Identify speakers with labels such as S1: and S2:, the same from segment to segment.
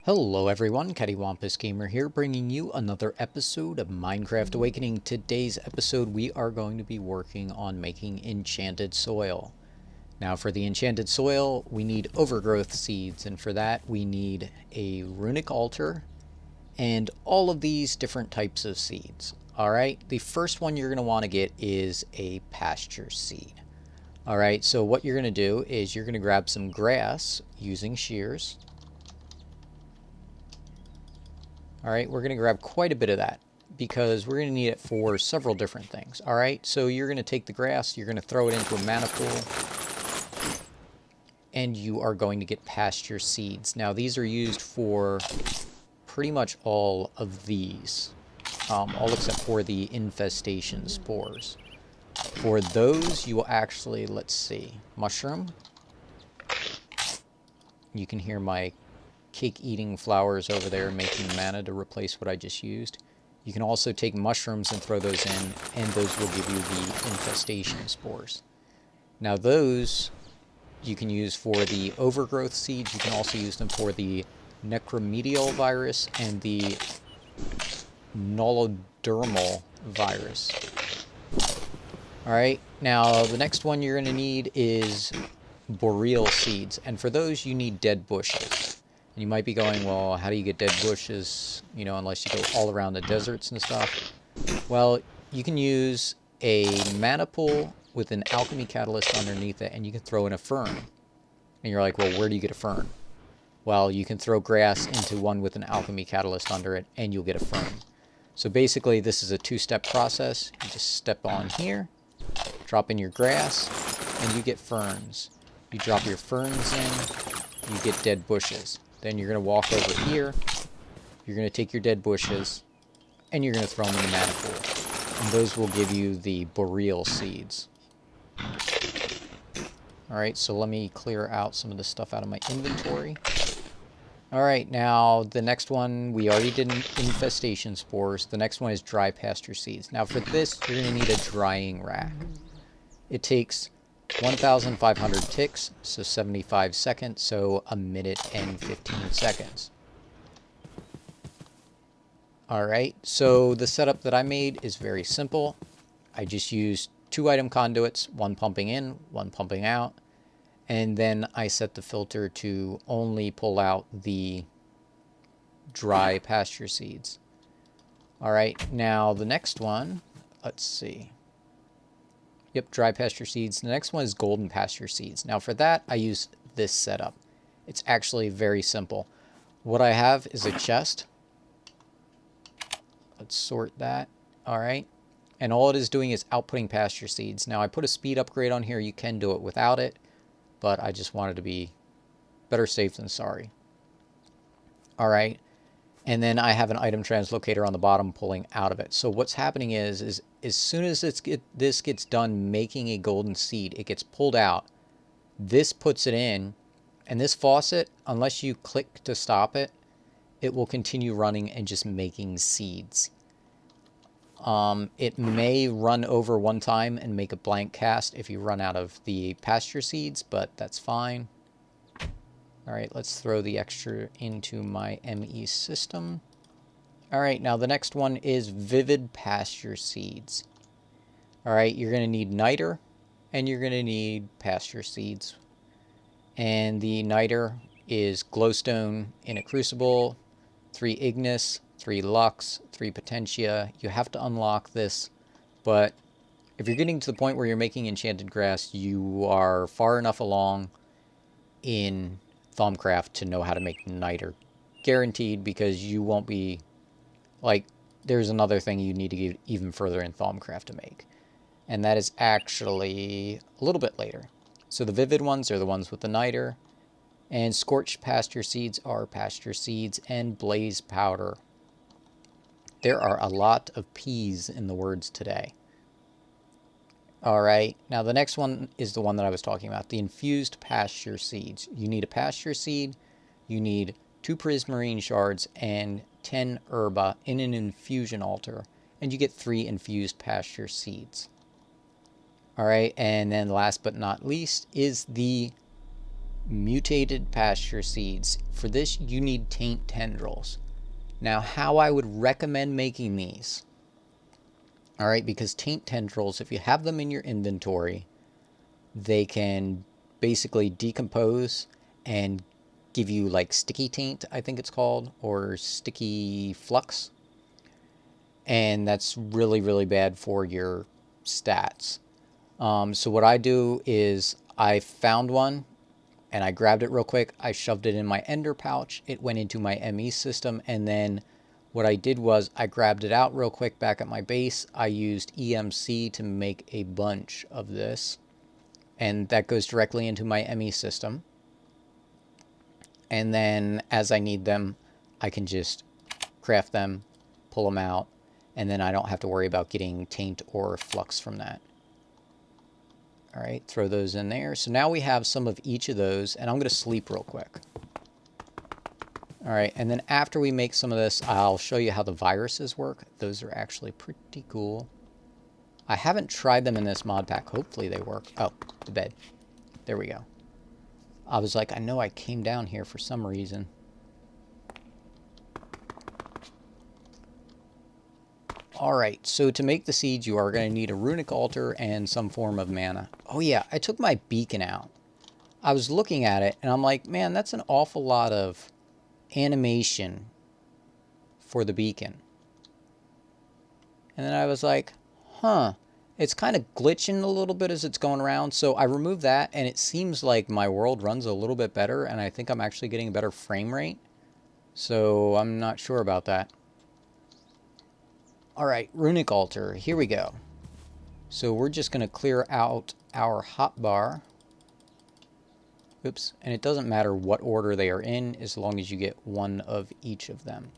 S1: Hello everyone, CaddywhumpusGamer here, bringing you another episode of Minecraft Awakening. Today's episode we are going to be working on making enchanted soil. Now for the enchanted soil we need overgrowth seeds, and for that we need a Runic Altar and all of these different types of seeds. Alright, the first one you're going to want to get is a Pasture Seed. Alright, so what you're going to do is you're going to grab some grass using shears. Alright, we're going to grab quite a bit of that because we're going to need it for several different things. Alright, so you're going to take the grass, you're going to throw it into a mana pool, and you are going to get Pasture Seeds. Now these are used for pretty much all of these, all except for the infestation spores. For those you will actually, let's see, mushroom. You can hear my cake-eating flowers over there making mana to replace what I just used. You can also take mushrooms and throw those in, and those will give you the infestation spores. Now those you can use for the overgrowth seeds. You can also use them for the necromedial virus and the nolodermal virus. Alright, now the next one you're going to need is Boreal Seeds, and for those you need dead bushes. And you might be going, well, how do you get dead bushes, you know, unless you go all around the deserts and stuff? Well, you can use a mana pool with an alchemy catalyst underneath it, and you can throw in a fern. And you're like, well, where do you get a fern? Well, you can throw grass into one with an alchemy catalyst under it, and you'll get a fern. So basically, this is a two-step process. You just step on here, drop in your grass, and you get ferns. You drop your ferns in, you get dead bushes. Then you're going to walk over here, you're going to take your dead bushes, and you're going to throw them in the mana pool. And those will give you the Boreal Seeds. Alright, so let me clear out some of the stuff out of my inventory. Alright, now the next one, we already did infestation spores. The next one is dry pasture seeds. Now for this, you're going to need a drying rack. It takes 1,500 ticks, so 75 seconds, so a minute and 15 seconds. Alright, so the setup that I made is very simple. I just used 2 item conduits, one pumping in, one pumping out, and then I set the filter to only pull out the dry pasture seeds. Alright, now the next one, let's see. Yep, dry pasture seeds. The next one is golden pasture seeds. Now for that, I use this setup. It's actually very simple. What I have is a chest. Let's sort that. Alright. And all it is doing is outputting pasture seeds. Now I put a speed upgrade on here. You can do it without it, but I just wanted to be better safe than sorry. Alright. And then I have an item translocator on the bottom pulling out of it. So what's happening is as soon as this gets done making a golden seed, it gets pulled out. This puts it in, and this faucet, unless you click to stop it, it will continue running and just making seeds. It may run over one time and make a blank cast if you run out of the pasture seeds, but that's fine. Alright, let's throw the extra into my ME system. Alright, now the next one is Vivid Pasture Seeds. Alright, you're going to need niter, and you're going to need pasture seeds. And the niter is glowstone in a crucible, 3 ignis, 3 lux, 3 potentia. You have to unlock this, but if you're getting to the point where you're making enchanted grass, you are far enough along in Thaumcraft to know how to make niter. Guaranteed, because you won't be, like, there's another thing you need to get even further in Thaumcraft to make. And that is actually a little bit later. So the vivid ones are the ones with the niter. And scorched pasture seeds are pasture seeds and blaze powder. There are a lot of P's in the words today. Alright, now the next one is the one that I was talking about, the infused pasture seeds. You need a pasture seed, you need 2 prismarine shards, and 10 herba in an infusion altar, and you get 3 infused pasture seeds. Alright, and then last but not least is the mutated pasture seeds. For this, you need taint tendrils. Now, how I would recommend making these. Alright, because taint tendrils, if you have them in your inventory, they can basically decompose and give you like sticky taint, I think it's called, or sticky flux. And that's really, really bad for your stats. So what I do is I found one and I grabbed it real quick. I shoved it in my ender pouch. It went into my ME system, and then what I did was I grabbed it out real quick back at my base. I used EMC to make a bunch of this, and that goes directly into my ME system. And then as I need them, I can just craft them, pull them out, and then I don't have to worry about getting taint or flux from that. All right, throw those in there. So now we have some of each of those, and I'm going to sleep real quick. All right, and then after we make some of this, I'll show you how the viruses work. Those are actually pretty cool. I haven't tried them in this mod pack. Hopefully they work. Oh, the bed. There we go. I was like, I know I came down here for some reason. Alright, so to make the seeds, you are going to need a Runic Altar and some form of mana. Oh yeah, I took my beacon out. I was looking at it, and I'm like, man, that's an awful lot of animation for the beacon. And then I was like, huh, it's kind of glitching a little bit as it's going around. So I removed that, and it seems like my world runs a little bit better, and I think I'm actually getting a better frame rate. So I'm not sure about that. Alright, Runic Altar, here we go. So we're just going to clear out our hotbar. Oops, and it doesn't matter what order they are in as long as you get one of each of them.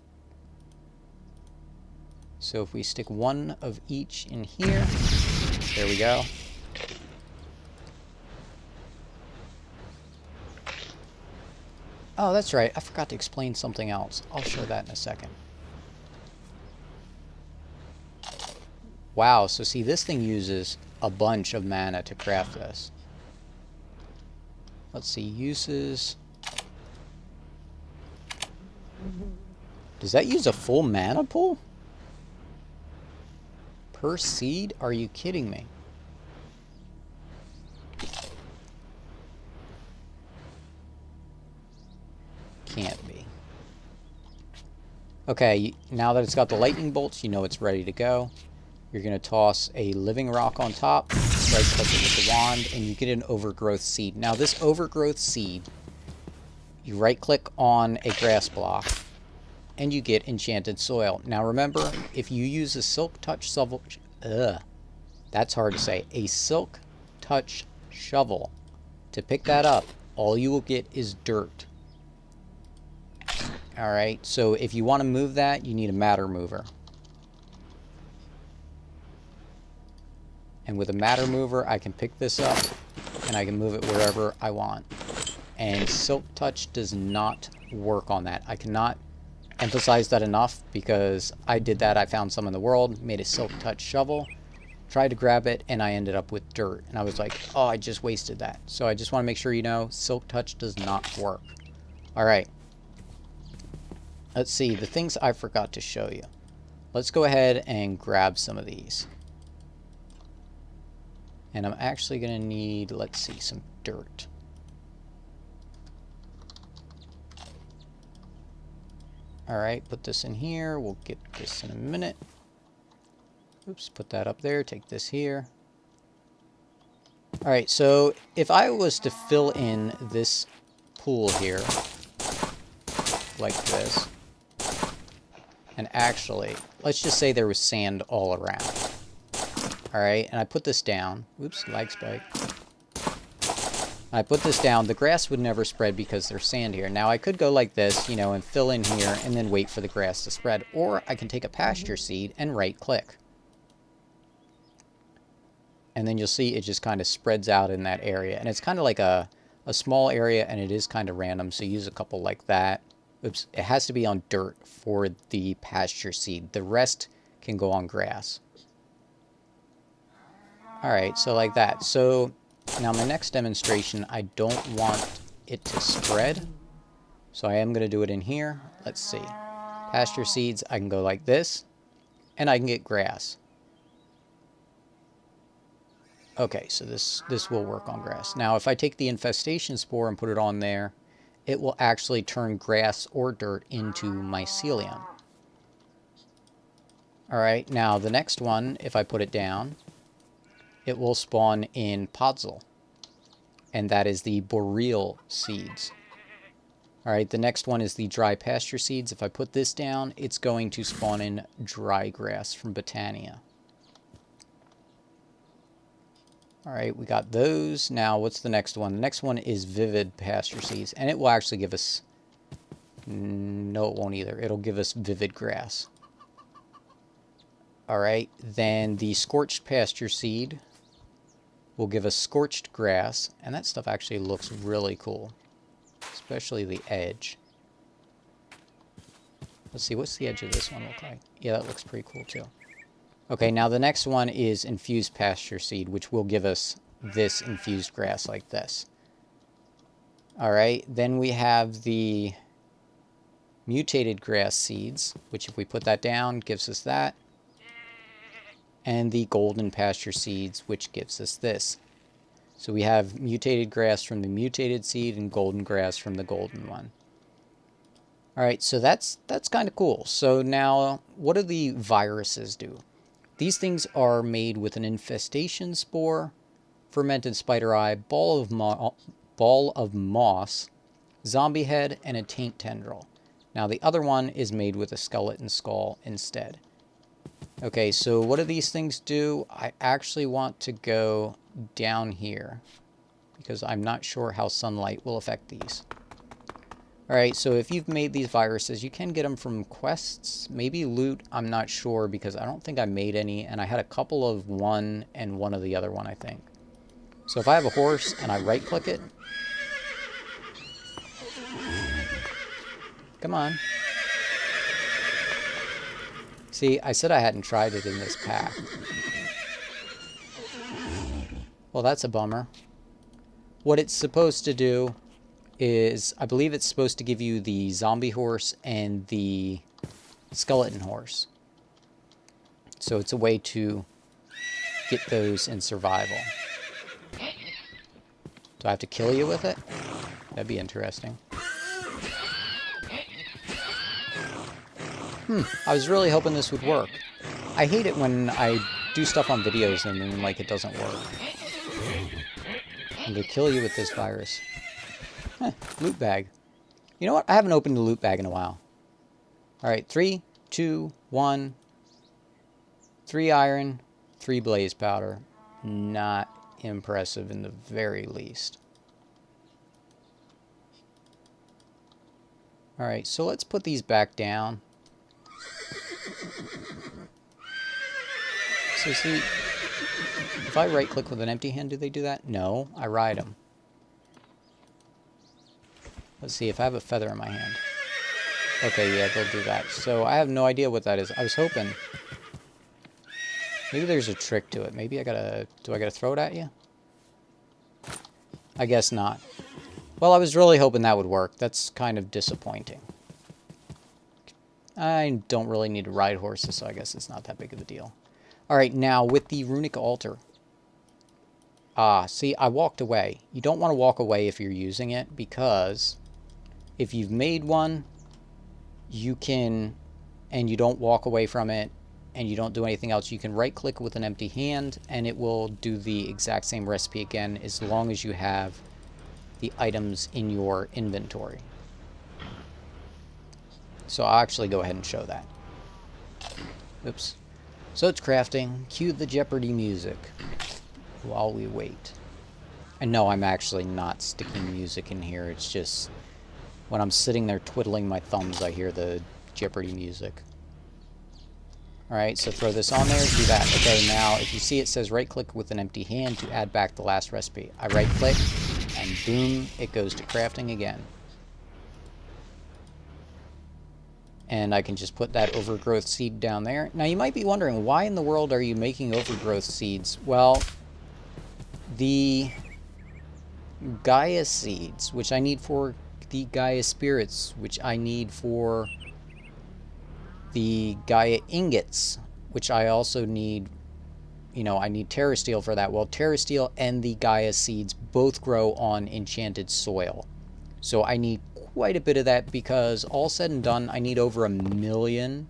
S1: So if we stick one of each in here, there we go. Oh, that's right, I forgot to explain something else. I'll show that in a second. Wow, so see, this thing uses a bunch of mana to craft this. Let's see, uses... Does that use a full mana pool? Per seed? Are you kidding me? Can't be. Okay, now that it's got the lightning bolts, you know it's ready to go. You're going to toss a living rock on top, right click it with the wand, and you get an overgrowth seed. Now this overgrowth seed, you right click on a grass block, and you get enchanted soil. Now remember, if you use a silk touch shovel, that's hard to say, a silk touch shovel, to pick that up, all you will get is dirt. Alright, so if you want to move that, you need a matter mover. And with a matter mover, I can pick this up, and I can move it wherever I want. And Silk Touch does not work on that. I cannot emphasize that enough, because I did that. I found some in the world, made a Silk Touch shovel, tried to grab it, and I ended up with dirt. And I was like, oh, I just wasted that. So I just want to make sure you know, Silk Touch does not work. Alright. Let's see, the things I forgot to show you. Let's go ahead and grab some of these. And I'm actually going to need, let's see, some dirt. Alright, put this in here. We'll get this in a minute. Oops, put that up there. Take this here. Alright, so if I was to fill in this pool here, like this, and actually, let's just say there was sand all around. Alright, and I put this down. Oops, lag spike. I put this down. The grass would never spread because there's sand here. Now, I could go like this, you know, and fill in here and then wait for the grass to spread. Or I can take a pasture seed and right-click. And then you'll see it just kind of spreads out in that area. And it's kind of like a small area, and it is kind of random, so use a couple like that. Oops, it has to be on dirt for the pasture seed. The rest can go on grass. Alright, so like that. So now my next demonstration, I don't want it to spread. So I am going to do it in here. Let's see. Pasture Seeds, I can go like this, and I can get grass. Okay, so this will work on grass. Now, if I take the infestation spore and put it on there, it will actually turn grass or dirt into mycelium. Alright, now the next one, if I put it down, it will spawn in podzol. And that is the Boreal Seeds. Alright, the next one is the dry pasture seeds. If I put this down, it's going to spawn in dry grass from Botania. Alright, we got those. Now, what's the next one? The next one is Vivid Pasture Seeds. And it will actually give us... No, it won't either. It'll give us Vivid Grass. Alright, then the Scorched Pasture Seed will give us Scorched Grass. And that stuff actually looks really cool. Especially the edge. Let's see, what's the edge of this one look like? Yeah, that looks pretty cool too. Okay, now the next one is Infused Pasture Seed, which will give us this infused grass like this. Alright, then we have the Mutated Grass Seeds, which if we put that down, gives us that. And the Golden Pasture Seeds, which gives us this. So we have mutated grass from the mutated seed and golden grass from the golden one. Alright, so that's kind of cool. So now, what do the viruses do? These things are made with an infestation spore, fermented spider eye, ball of moss, zombie head, and a taint tendril. Now the other one is made with a skeleton skull instead. Okay, so what do these things do? I actually want to go down here because I'm not sure how sunlight will affect these. Alright, so if you've made these viruses, you can get them from quests, maybe loot, I'm not sure because I don't think I made any, and I had a couple of one and one of the other one, I think. So if I have a horse and I right click it, come on. See, I said I hadn't tried it in this pack. Well, that's a bummer. What it's supposed to do is, I believe it's supposed to give you the zombie horse and the skeleton horse. So it's a way to get those in survival. Do I have to kill you with it? That'd be interesting. I was really hoping this would work. I hate it when I do stuff on videos and then, like, it doesn't work. I'm gonna kill you with this virus. Loot bag. You know what? I haven't opened a loot bag in a while. Alright, 3, 2, 1. 3 iron, 3 blaze powder. Not impressive in the very least. Alright, so let's put these back down. So see, if I right click with an empty hand, do they do that? No, I ride them. Let's see if I have a feather in my hand. Okay, yeah, they'll do that. So I have no idea what that is. I was hoping. Maybe there's a trick to it. Maybe I gotta... Do I gotta throw it at you? I guess not. Well, I was really hoping that would work. That's kind of disappointing. I don't really need to ride horses, so I guess it's not that big of a deal. Alright, now with the Runic Altar. See, I walked away. You don't want to walk away if you're using it, because if you've made one, you can, and you don't walk away from it, and you don't do anything else, you can right-click with an empty hand, and it will do the exact same recipe again, as long as you have the items in your inventory. So I'll actually go ahead and show that. Oops. So it's crafting. Cue the Jeopardy music while we wait. And no, I'm actually not sticking music in here. It's just when I'm sitting there twiddling my thumbs, I hear the Jeopardy music. Alright, so throw this on there, do that. Okay, now if you see it says right-click with an empty hand to add back the last recipe. I right-click, and boom, it goes to crafting again. And I can just put that overgrowth seed down there. Now you might be wondering, why in the world are you making overgrowth seeds? Well, the Gaia Seeds, which I need for the Gaia Spirits, which I need for the Gaia Ingots, which I also need, you know, I need Terra Steel for that. Well, Terra Steel and the Gaia Seeds both grow on enchanted soil. So I need quite a bit of that because all said and done, I need over 1,000,000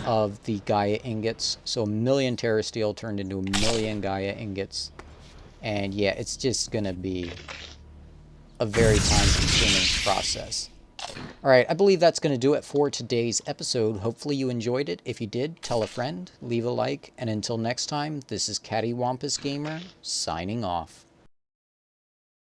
S1: of the Gaia Ingots. So 1,000,000 Terra Steel turned into 1,000,000 Gaia Ingots. And yeah, it's just going to be a very time-consuming process. Alright, I believe that's going to do it for today's episode. Hopefully you enjoyed it. If you did, tell a friend, leave a like, and until next time, this is CaddywhumpusGamer, signing off.